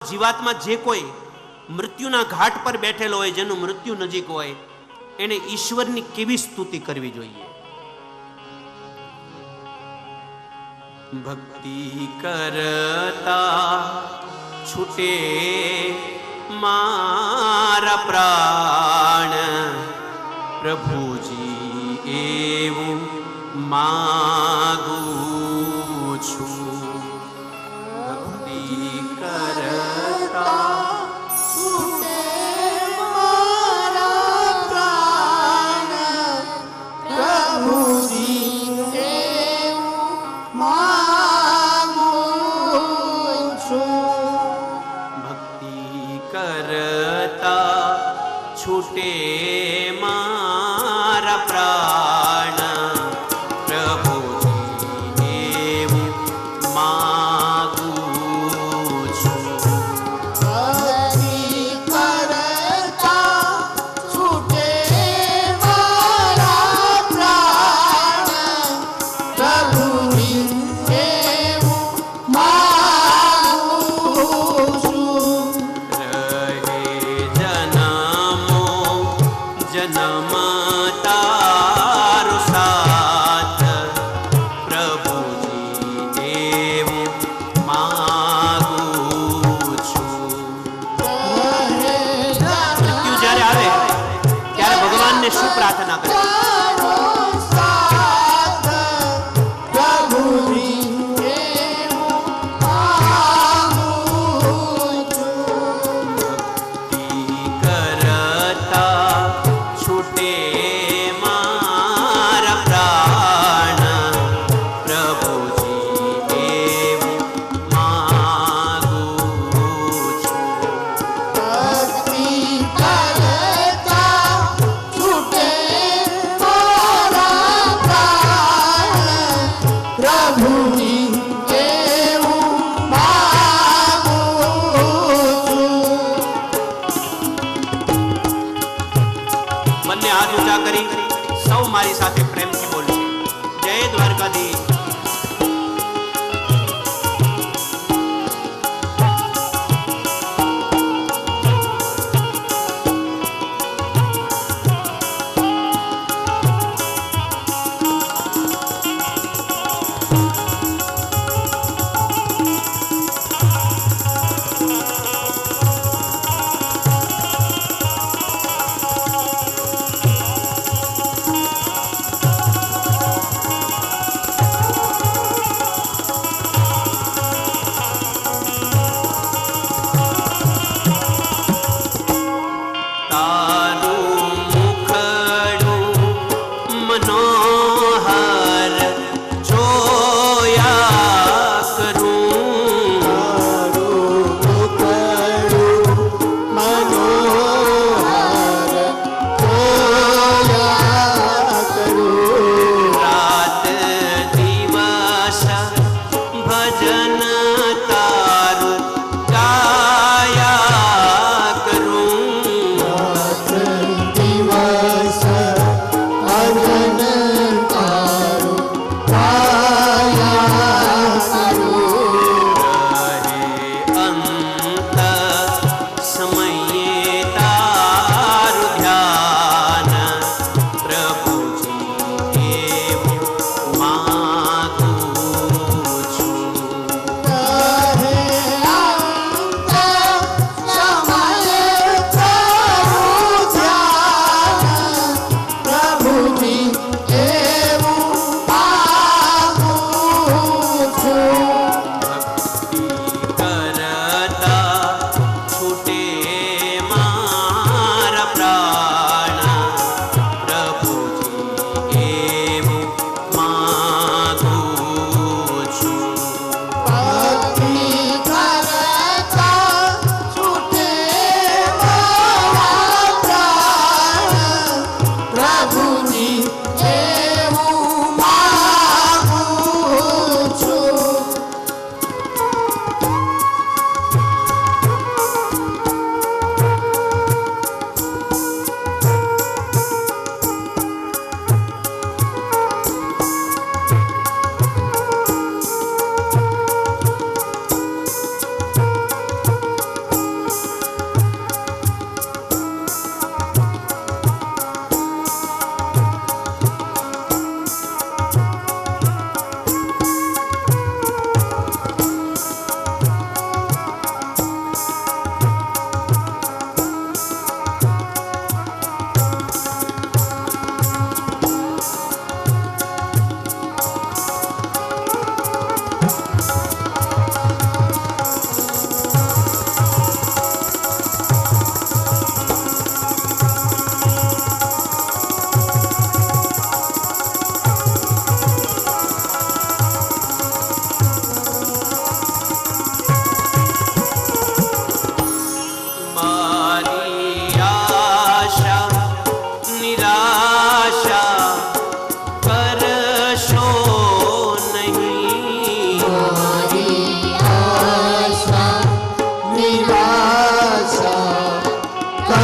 જીવાત્મા જે કોઈ મૃત્યુના ઘાટ પર બેઠેલો હોય, જેનું મૃત્યુ નજીક હોય, એને ઈશ્વરની કેવી સ્તુતિ કરવી જોઈએ? ભક્તિ કરતા છૂટે મારા પ્રાણ, પ્રભુજી એવું માગું છું. ભક્તિ કરતા છૂટે મારા પ્રાણ, પ્રભુજી એવું માગું છું. ભક્તિ કરતા છૂટે મારા પ્રાણ, પ્રભુજી એવું માગું છું. ભક્તિ કરતા છૂટે મારા પ્રાણ, પ્રભુજી એવું માગું છું. રહે જન્મો જન્મ તારો સાથ, પ્રભુજી એવું માગું છું. મૃત્યુ જ્યારે આવે ત્યારે ભગવાનને શું પ્રાર્થના કરે? તારો સાથ, પ્રભુજી એવું માગું છું. ભક્તિ કરતા છૂટે મારા પ્રાણ, પ્રભુજી એવું માગું છું. ભક્તિ કરતા છૂટે મારા પ્રાણ, પ્રભુજી એવું માગું છું. બંને હાથ ઊંચા કરી સૌ મારી સાથે પ્રેમથી બોલશે, જય દ્વારકાધીશ.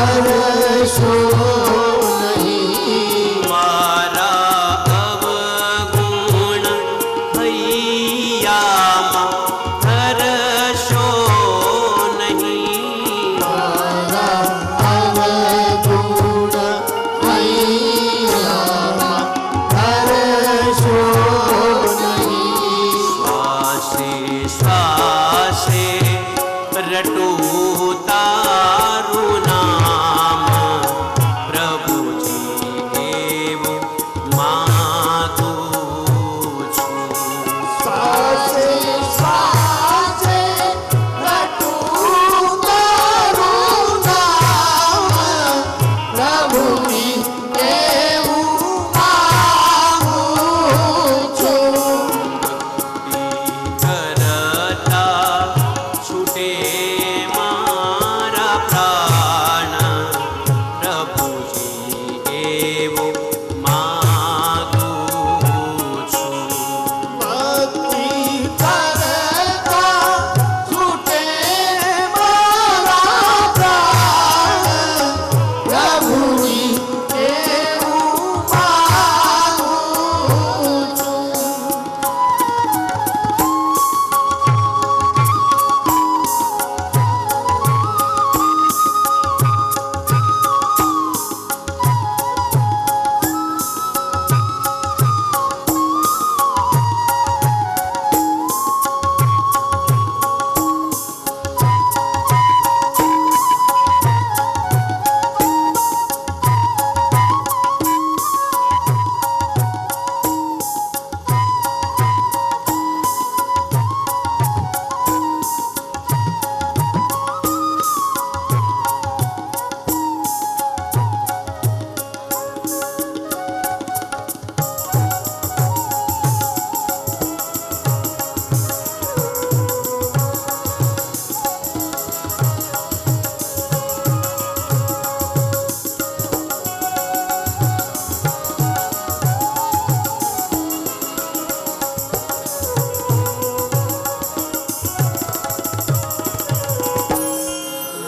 હરશો નહીં. મારા અવગુણ હૈયામાં હરશો નહીં. મારા અવગુણ હૈયામાં હરશો નહીં. શ્વાસે શ્વાસે રટું તારું નામ પ્રભુજી એવું માગું છું. સાસે સાસે રટું તારું નામ પ્રભુની એવું માગું છું. કરતા છૂટે મારા પ્રાણ પ્રભુજી એવું માગું છું. ભક્તિ કરતા છૂટે મારા પ્રાણ પ્રભુની એવું માગું છું.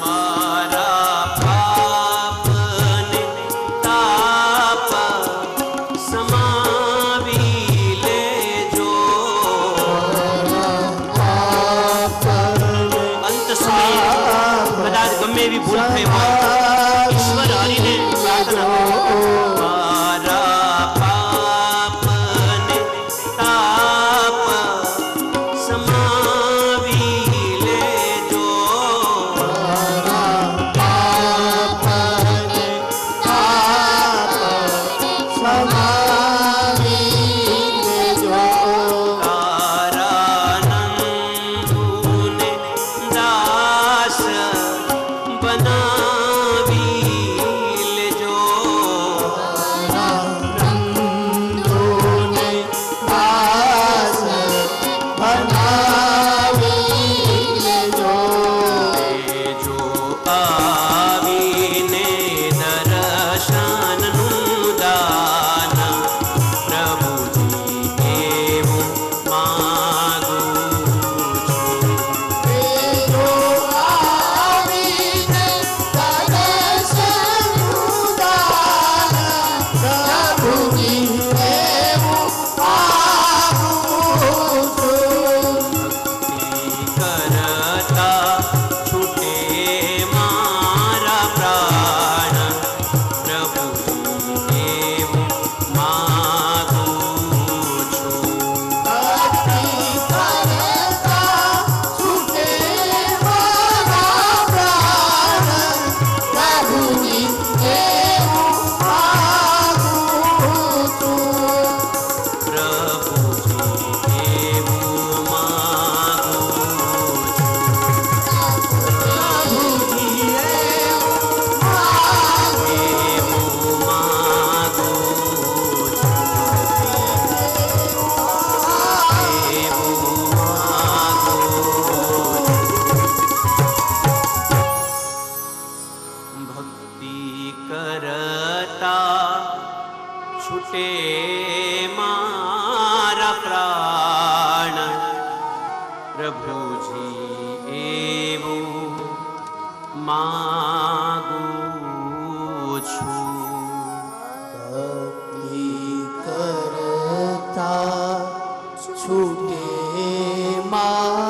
મારા પાપને તાપ સમાવી લેજો. અંત સમયે કદાચ ગમે એવી ભૂલ થઈ હોય, ઈશ્વર હરિને પ્રાર્થના કરો. મારા પાપને તાપ સમાવી લેજો. તારા નંદુને દાસ બનાવી લેજો. લેજો આવીને દર્શનનું દાન પ્રભુજી એવું માગું છું. કરતા છૂટે મારા પ્રાણ પ્રભુજી એવું માગું છું. પ્રભુજી એવું માગું ભક્તિ કરતા છૂટે મારા પ્રાણ પ્રભુજી એવું માગું માં